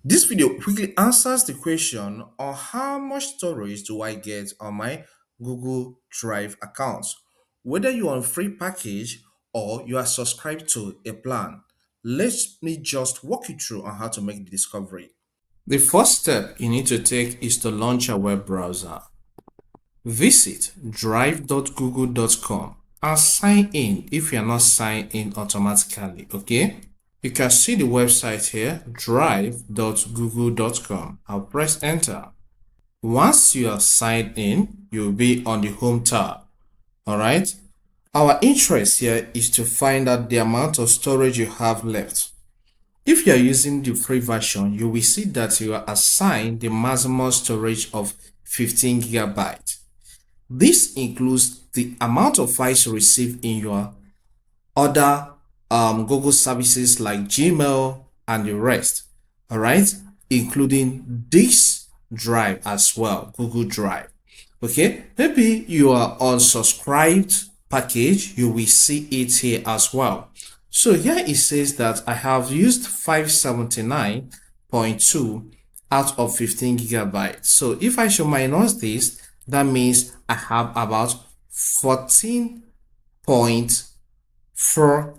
This video quickly answers the question on how much storage do I get on my Google Drive account, whether you're on free package or you are subscribed to a plan. Let me just walk you through on how to make the discovery. The first step you need to take is to launch a web browser. Visit drive.google.com and sign in if you are not signed in automatically, okay? You can see the website here, drive.google.com. I'll press enter. Once you are signed in, you'll be on the home tab. All right. Our interest here is to find out the amount of storage you have left. If you are using the free version, you will see that you are assigned the maximum storage of 15 gigabytes. This includes the amount of files you receive in your other Google services like Gmail and the rest. All right, including this drive as well, Google Drive. Okay, maybe you are on subscribed package, you will see it here as well. So here it says that I have used 579.2 out of 15 gigabytes. So if I should minus this, that means I have about 14.4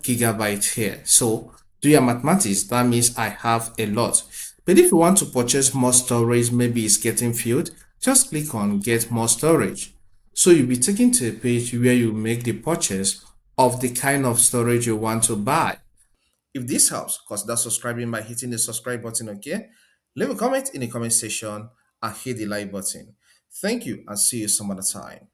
gigabytes here. So do your mathematics, that means I have a lot. But if you want to purchase more storage, maybe it's getting filled, just click on get more storage. So you'll be taken to a page where you make the purchase of the kind of storage you want to buy. If this helps, consider subscribing by hitting the subscribe button, okay? Leave a comment in the comment section and hit the like button. Thank you and see you some other time.